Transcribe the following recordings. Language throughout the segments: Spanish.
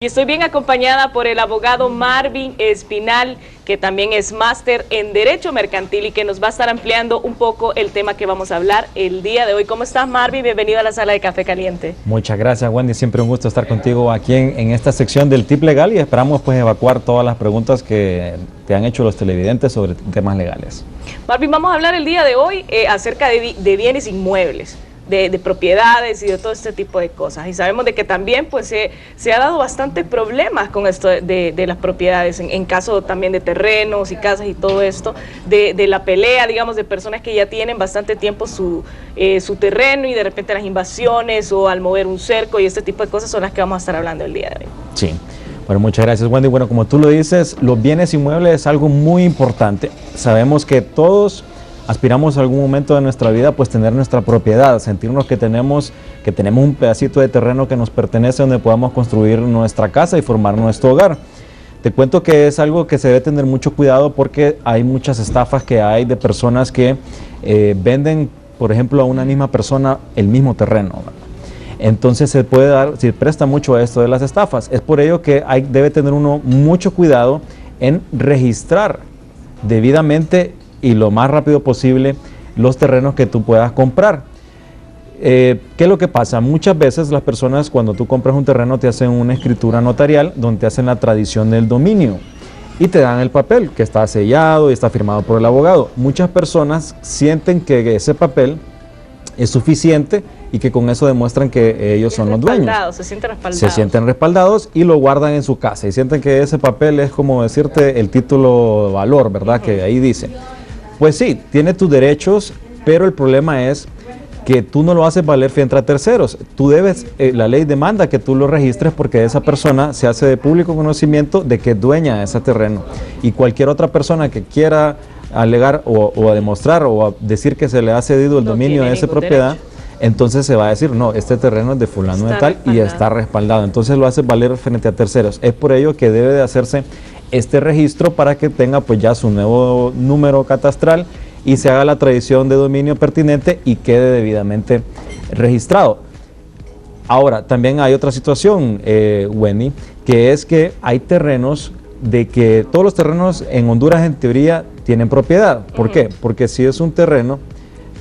Y estoy bien acompañada por el abogado Marvin Espinal, que también es máster en Derecho Mercantil y que nos va a estar ampliando un poco el tema que vamos a hablar el día de hoy. ¿Cómo estás, Marvin? Bienvenido a la sala de Café Caliente. Muchas gracias, Wendy. Siempre un gusto estar contigo aquí en esta sección del tip legal y esperamos pues evacuar todas las preguntas que te han hecho los televidentes sobre temas legales. Marvin, vamos a hablar el día de hoy acerca de bienes inmuebles. De propiedades y de todo este tipo de cosas. Y sabemos de que también pues se ha dado bastante problemas con esto de las propiedades, en caso también de terrenos y casas y todo esto, de la pelea, digamos, de personas que ya tienen bastante tiempo su terreno y de repente las invasiones o al mover un cerco y este tipo de cosas son las que vamos a estar hablando el día de hoy. Sí. Bueno, muchas gracias, Wendy. Bueno, como tú lo dices, los bienes inmuebles es algo muy importante. Sabemos que todos aspiramos a algún momento de nuestra vida pues tener nuestra propiedad, sentirnos que tenemos un pedacito de terreno que nos pertenece donde podamos construir nuestra casa y formar nuestro hogar. Te cuento que es algo que se debe tener mucho cuidado porque hay muchas estafas que hay de personas que venden, por ejemplo, a una misma persona el mismo terreno, ¿verdad? Entonces se presta mucho a esto de las estafas. Es por ello que debe tener uno mucho cuidado en registrar debidamente y lo más rápido posible los terrenos que tú puedas comprar. ¿Qué es lo que pasa? Muchas veces las personas cuando tú compras un terreno te hacen una escritura notarial donde te hacen la tradición del dominio y te dan el papel que está sellado y está firmado por el abogado. Muchas personas sienten que ese papel es suficiente y que con eso demuestran que ellos son los dueños. Se sienten respaldados. Se sienten respaldados y lo guardan en su casa y sienten que ese papel es como decirte el título de valor, ¿verdad? Que ahí dice. Pues sí, tiene tus derechos, pero el problema es que tú no lo haces valer frente a terceros. Tú debes, la ley demanda que tú lo registres porque esa persona se hace de público conocimiento de que es dueña de ese terreno. Y cualquier otra persona que quiera alegar o a demostrar o a decir que se le ha cedido el dominio de esa propiedad, entonces se va a decir, no, este terreno es de fulano de tal y está respaldado. Entonces lo hace valer frente a terceros. Es por ello que debe de hacerse este registro para que tenga pues ya su nuevo número catastral y se haga la tradición de dominio pertinente y quede debidamente registrado. Ahora, también hay otra situación, Wendy, que es que hay terrenos de que todos los terrenos en Honduras en teoría tienen propiedad. ¿Por qué? Porque si es un terreno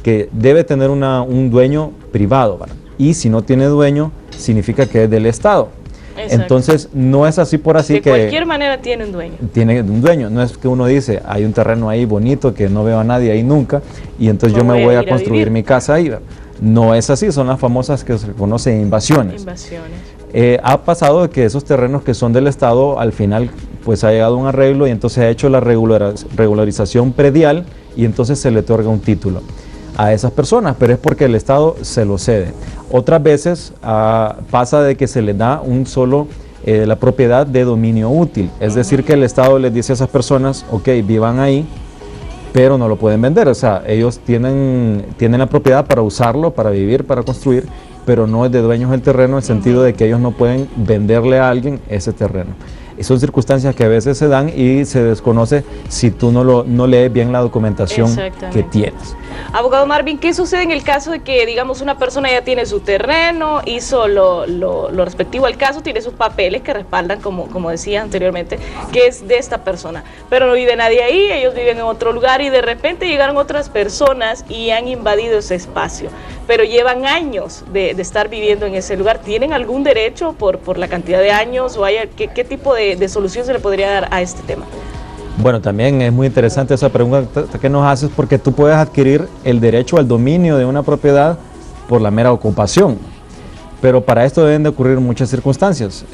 que debe tener un dueño privado, ¿verdad? Y si no tiene dueño, significa que es del Estado. Exacto. Entonces, no es así por así que... De cualquier manera tiene un dueño. Tiene un dueño. No es que uno dice, hay un terreno ahí bonito que no veo a nadie ahí nunca y entonces yo me voy a construir mi casa ahí. No es así, son las famosas que se conocen invasiones. Ha pasado que esos terrenos que son del Estado, al final pues ha llegado a un arreglo y entonces ha hecho la regularización predial y entonces se le otorga un título a esas personas, pero es porque el Estado se lo cede. Otras veces pasa de que se les da la propiedad de dominio útil, es decir que el Estado les dice a esas personas, ok, vivan ahí, pero no lo pueden vender, o sea, ellos tienen la propiedad para usarlo, para vivir, para construir, pero no es de dueños del terreno en el sentido de que ellos no pueden venderle a alguien ese terreno. Y son circunstancias que a veces se dan y se desconoce si tú no lees bien la documentación que tienes. Abogado Marvin, ¿qué sucede en el caso de que, digamos, una persona ya tiene su terreno, hizo lo respectivo al caso, tiene sus papeles que respaldan, como decía anteriormente, que es de esta persona, pero no vive nadie ahí, ellos viven en otro lugar y de repente llegaron otras personas y han invadido ese espacio, pero llevan años de estar viviendo en ese lugar? ¿Tienen algún derecho por la cantidad de años o qué tipo de solución se le podría dar a este tema? Bueno, también es muy interesante esa pregunta que nos haces porque tú puedes adquirir el derecho al dominio de una propiedad por la mera ocupación, pero para esto deben de ocurrir muchas circunstancias.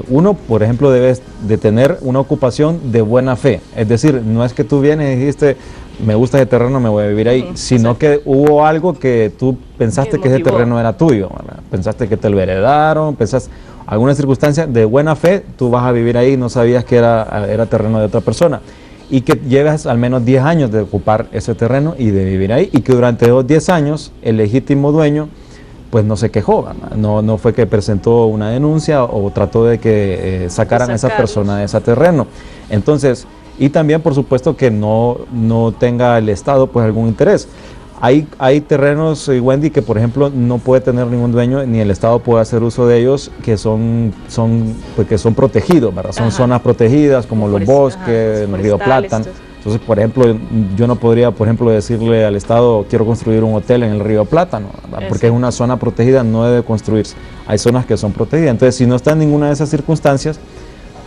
Uno, por ejemplo, debes de tener una ocupación de buena fe, es decir, no es que tú vienes y dijiste, me gusta ese terreno, me voy a vivir ahí, sino que hubo algo que tú pensaste que ese terreno era tuyo, ¿verdad? Pensaste que te lo heredaron, alguna circunstancia de buena fe, tú vas a vivir ahí, no sabías que era terreno de otra persona, y que llevas al menos 10 años de ocupar ese terreno y de vivir ahí, y que durante esos 10 años el legítimo dueño pues no se quejó, ¿verdad? No fue que presentó una denuncia o trató de que sacaran a esa persona de ese terreno. Entonces, y también por supuesto que no tenga el Estado pues algún interés. Hay terrenos, Wendy, que por ejemplo no puede tener ningún dueño, ni el Estado puede hacer uso de ellos, que son protegidos, ¿verdad? Son zonas protegidas, como los bosques, el río Plátano. Entonces, por ejemplo, yo no podría, por ejemplo, decirle al Estado, quiero construir un hotel en el río Plátano, porque es una zona protegida, no debe construirse. Hay zonas que son protegidas. Entonces, si no está en ninguna de esas circunstancias,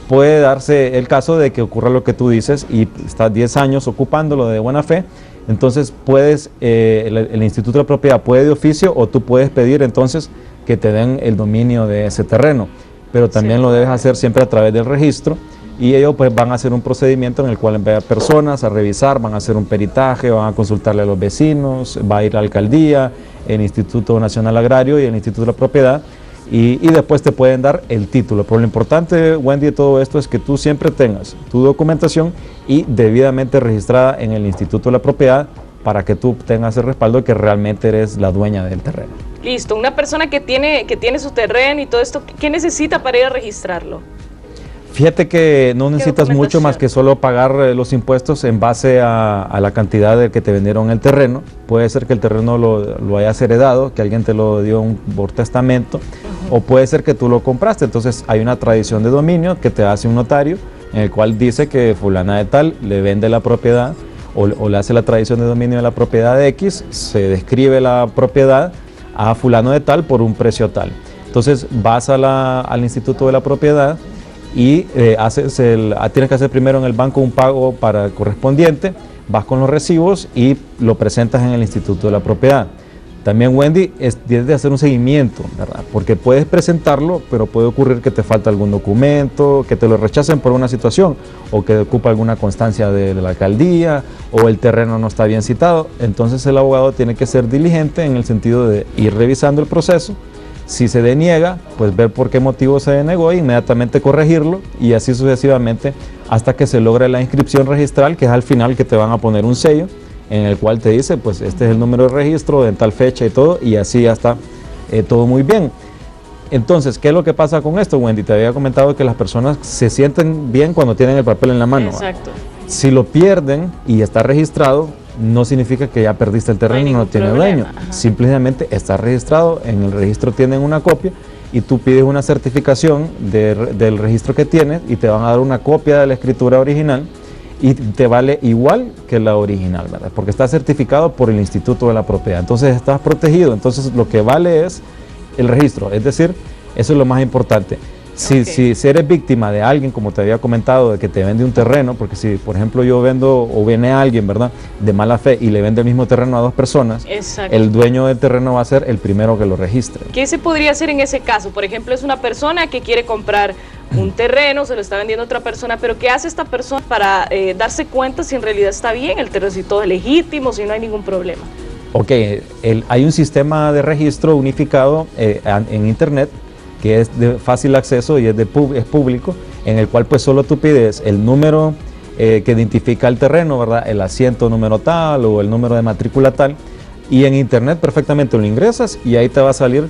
puede darse el caso de que ocurra lo que tú dices y estás 10 años ocupándolo de buena fe. Entonces puedes, el Instituto de Propiedad puede de oficio, o tú puedes pedir entonces que te den el dominio de ese terreno, pero también lo debes hacer siempre a través del registro, y ellos pues van a hacer un procedimiento en el cual envían personas a revisar, van a hacer un peritaje, van a consultarle a los vecinos, va a ir a la alcaldía, el Instituto Nacional Agrario y el Instituto de la Propiedad, y después te pueden dar el título. Pero lo importante, Wendy, de todo esto es que tú siempre tengas tu documentación y debidamente registrada en el Instituto de la Propiedad, para que tú tengas el respaldo de que realmente eres la dueña del terreno. Listo, una persona que tiene su terreno y todo esto, ¿qué necesita para ir a registrarlo? Fíjate que no necesitas mucho más que solo pagar los impuestos en base a la cantidad de que te vendieron el terreno. Puede ser que el terreno lo hayas heredado, que alguien te lo dio por testamento, o puede ser que tú lo compraste. Entonces hay una tradición de dominio que te hace un notario, en el cual dice que fulana de tal le vende la propiedad, o le hace la tradición de dominio de la propiedad de X, se describe la propiedad a fulano de tal por un precio tal. Entonces vas al Instituto de la Propiedad y tienes que hacer primero en el banco un pago para el correspondiente, vas con los recibos y lo presentas en el Instituto de la Propiedad. También, Wendy, tienes de hacer un seguimiento, ¿verdad? Porque puedes presentarlo, pero puede ocurrir que te falta algún documento, que te lo rechacen por una situación, o que ocupa alguna constancia de la alcaldía, o el terreno no está bien citado. Entonces el abogado tiene que ser diligente en el sentido de ir revisando el proceso. Si se deniega, pues ver por qué motivo se denegó e inmediatamente corregirlo, y así sucesivamente hasta que se logre la inscripción registral, que es al final que te van a poner un sello en el cual te dice, pues este es el número de registro en tal fecha y todo, y así ya está todo muy bien. Entonces, ¿qué es lo que pasa con esto, Wendy? Te había comentado que las personas se sienten bien cuando tienen el papel en la mano. Exacto. Si lo pierden y está registrado, no significa que ya perdiste el terreno y no tiene dueño. Simplemente está registrado, en el registro tienen una copia, y tú pides una certificación del registro que tienes, y te van a dar una copia de la escritura original, y te vale igual que la original, ¿verdad? Porque está certificado por el Instituto de la Propiedad. Entonces estás protegido. Entonces lo que vale es el registro. Es decir, eso es lo más importante. Si eres víctima de alguien, como te había comentado, de que te vende un terreno, porque si, por ejemplo, yo vendo, o viene alguien, ¿verdad?, de mala fe y le vende el mismo terreno a dos personas, el dueño del terreno va a ser el primero que lo registre. ¿Qué se podría hacer en ese caso? Por ejemplo, es una persona que quiere comprar un terreno, se lo está vendiendo a otra persona, pero ¿qué hace esta persona para darse cuenta si en realidad está bien el terreno, si todo es legítimo, si no hay ningún problema? Ok, hay un sistema de registro unificado en Internet, que es de fácil acceso y es público, en el cual pues solo tú pides el número que identifica el terreno, ¿verdad?, el asiento número tal o el número de matrícula tal, y en Internet perfectamente lo ingresas y ahí te va a salir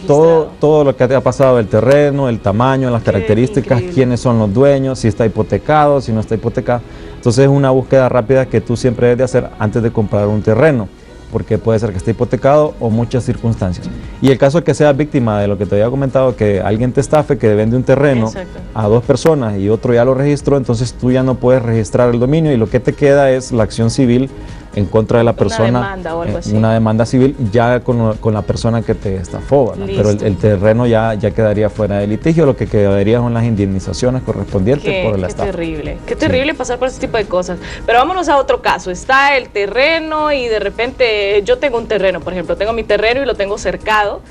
todo lo que te ha pasado del terreno, el tamaño, las características, quiénes son los dueños, si está hipotecado, si no está hipotecado. Entonces es una búsqueda rápida que tú siempre debes de hacer antes de comprar un terreno, porque puede ser que esté hipotecado o muchas circunstancias. Y el caso de que seas víctima de lo que te había comentado, que alguien te estafe, que vende un terreno a dos personas y otro ya lo registró, entonces tú ya no puedes registrar el dominio, y lo que te queda es la acción civil en contra de la persona, una demanda o algo así. Una demanda civil ya con la persona que te estafó, ¿no? Pero el terreno ya quedaría fuera de litigio, lo que quedaría son las indemnizaciones correspondientes por el estafa. Qué terrible pasar por ese tipo de cosas. Pero vámonos a otro caso. Está el terreno y de repente yo tengo un terreno, por ejemplo, tengo mi terreno y lo tengo cercado,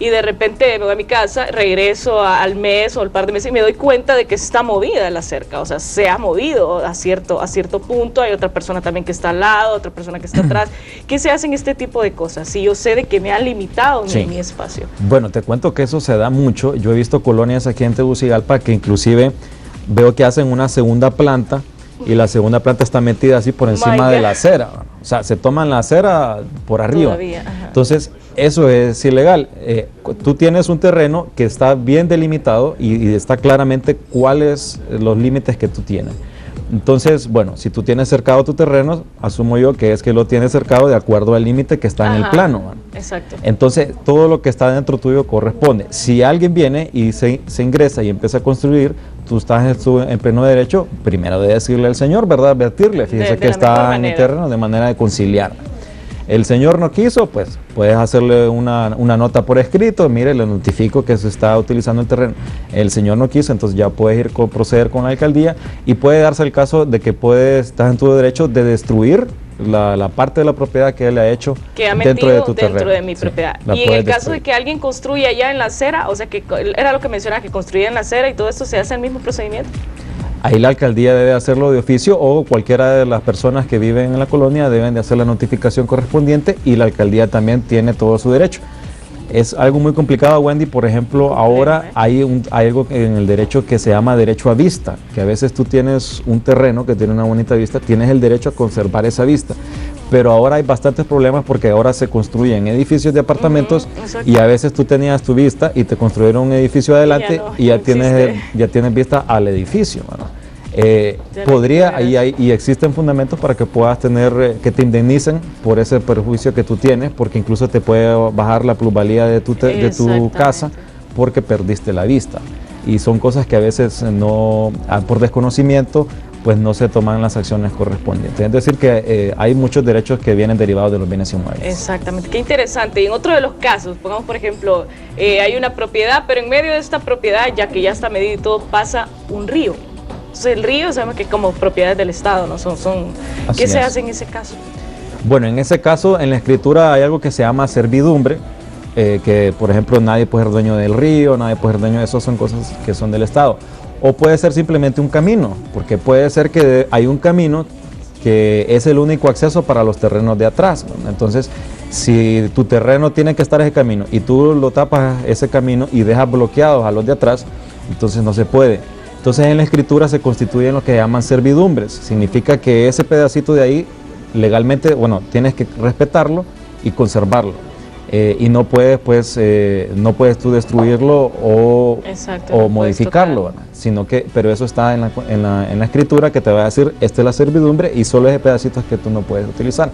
y de repente me voy a mi casa, regreso al mes o al par de meses y me doy cuenta de que está movida la cerca, o sea, se ha movido a cierto punto, hay otra persona también que está al lado, otra persona que está atrás. ¿Qué se hacen este tipo de cosas? Si yo sé de que me han limitado mi espacio. Bueno, te cuento que eso se da mucho. Yo he visto colonias aquí en Tegucigalpa que inclusive veo que hacen una segunda planta, y la segunda planta está metida así por encima de la acera. O sea, se toman la acera por arriba. Entonces, eso es ilegal. Tú tienes un terreno que está bien delimitado y está claramente cuáles los límites que tú tienes. Entonces, bueno, si tú tienes cercado tu terreno, asumo yo que es que lo tienes cercado de acuerdo al límite que está en el plano, ¿no? Exacto. Entonces, todo lo que está dentro tuyo corresponde. Si alguien viene y se ingresa y empieza a construir, tú estás en pleno derecho, primero de decirle al señor, ¿verdad? Advertirle, fíjese que está en el terreno, de manera de conciliar. El señor no quiso, pues puedes hacerle una nota por escrito, mire, le notifico que se está utilizando el terreno. El señor no quiso, entonces ya puedes proceder con la alcaldía y puede darse el caso de que estás en tu derecho de destruir la parte de la propiedad que él ha hecho dentro de tu terreno. Dentro de mi propiedad. Y en el caso de que alguien construya allá en la acera, o sea que era lo que mencionaba, que construía en la acera y todo esto, ¿se hace el mismo procedimiento? Ahí la alcaldía debe hacerlo de oficio o cualquiera de las personas que viven en la colonia deben de hacer la notificación correspondiente y la alcaldía también tiene todo su derecho. Es algo muy complicado, Wendy. Por ejemplo, ahora hay algo en el derecho que se llama derecho a vista, que a veces tú tienes un terreno que tiene una bonita vista, tienes el derecho a conservar esa vista. Pero ahora hay bastantes problemas porque ahora se construyen edificios de apartamentos y a veces tú tenías tu vista y te construyeron un edificio adelante y ya tienes vista al edificio, ¿no? Y existen fundamentos para que puedas tener, que te indemnicen por ese perjuicio que tú tienes, porque incluso te puede bajar la plusvalía de tu casa porque perdiste la vista. Y son cosas que a veces por desconocimiento, pues no se toman las acciones correspondientes. Es decir, que hay muchos derechos que vienen derivados de los bienes inmuebles. Exactamente, qué interesante. Y en otro de los casos, pongamos por ejemplo, hay una propiedad, pero en medio de esta propiedad, ya que ya está medido y todo, pasa un río. Entonces el río sabemos que como propiedades del Estado, ¿no? ¿Qué se hace en ese caso? Bueno, en ese caso, en la escritura hay algo que se llama servidumbre, que por ejemplo nadie puede ser dueño del río, nadie puede ser dueño de eso, son cosas que son del Estado. O puede ser simplemente un camino, porque puede ser que hay un camino que es el único acceso para los terrenos de atrás, ¿no? Entonces, si tu terreno tiene que estar ese camino y tú lo tapas ese camino y dejas bloqueados a los de atrás, entonces no se puede. Entonces en la escritura se constituyen lo que llaman servidumbres. Significa que ese pedacito de ahí legalmente, bueno, tienes que respetarlo y conservarlo. Y no puedes, pues, no puedes tú destruirlo o modificarlo, sino que, pero eso está en la escritura que te va a decir, esta es la servidumbre y solo ese pedacito es que tú no puedes utilizar.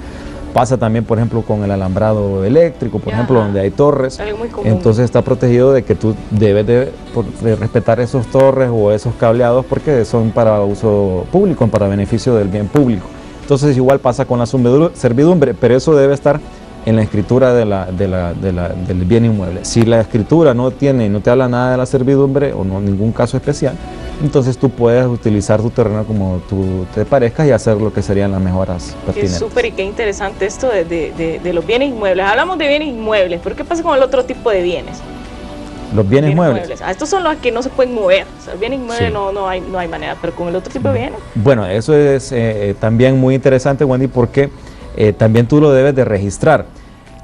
Pasa también, por ejemplo, con el alambrado eléctrico, por ejemplo, donde hay torres. Entonces está protegido de que tú debes de respetar esos torres o esos cableados porque son para uso público, para beneficio del bien público. Entonces igual pasa con la servidumbre, pero eso debe estar en la escritura del bien inmueble. Si la escritura no te habla nada de la servidumbre o no ningún caso especial, entonces tú puedes utilizar tu terreno como tú te parezcas y hacer lo que serían las mejoras pertinentes. Qué súper y qué interesante esto de los bienes inmuebles. Hablamos de bienes inmuebles, pero ¿qué pasa con el otro tipo de bienes? Los bienes muebles. Estos son los que no se pueden mover. O sea, el bien inmueble no hay manera, pero con el otro tipo de bienes. Bueno, eso es también muy interesante, Wendy, porque también tú lo debes de registrar.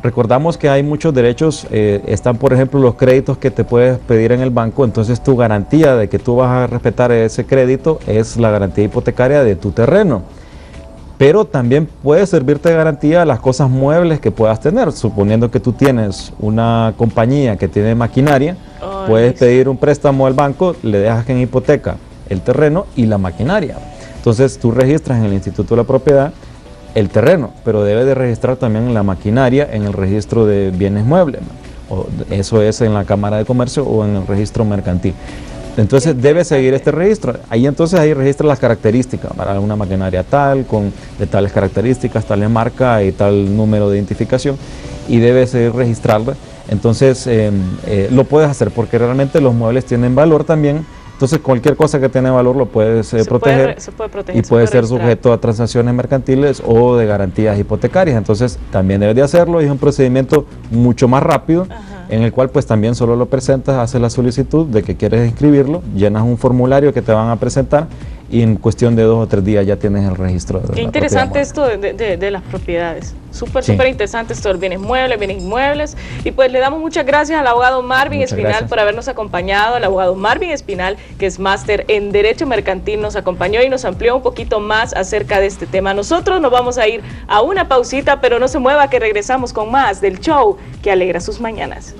Recordamos que hay muchos derechos, están por ejemplo los créditos que te puedes pedir en el banco, entonces tu garantía de que tú vas a respetar ese crédito es la garantía hipotecaria de tu terreno. Pero también puede servirte de garantía las cosas muebles que puedas tener, suponiendo que tú tienes una compañía que tiene maquinaria, puedes pedir un préstamo al banco, le dejas en hipoteca el terreno y la maquinaria. Entonces tú registras en el Instituto de la Propiedad el terreno, pero debe de registrar también la maquinaria en el registro de bienes muebles, o eso es en la Cámara de Comercio o en el registro mercantil. Entonces debe seguir este registro. Ahí registra las características para una maquinaria tal, de tales características, tal marca y tal número de identificación, y debe seguir registrarla. Entonces lo puedes hacer porque realmente los muebles tienen valor también. Entonces cualquier cosa que tiene valor lo puedes proteger, y puede ser sujeto a transacciones mercantiles o de garantías hipotecarias. Entonces también debes de hacerlo y es un procedimiento mucho más rápido, en el cual pues también solo lo presentas, haces la solicitud de que quieres inscribirlo, llenas un formulario que te van a presentar y en cuestión de 2 o 3 días ya tienes el registro. Qué interesante esto de las propiedades. Súper interesante esto del bienes inmuebles. Y pues le damos muchas gracias al abogado Marvin Espinal por habernos acompañado. El abogado Marvin Espinal, que es máster en Derecho Mercantil, nos acompañó y nos amplió un poquito más acerca de este tema. Nosotros nos vamos a ir a una pausita, pero no se mueva que regresamos con más del show que alegra sus mañanas.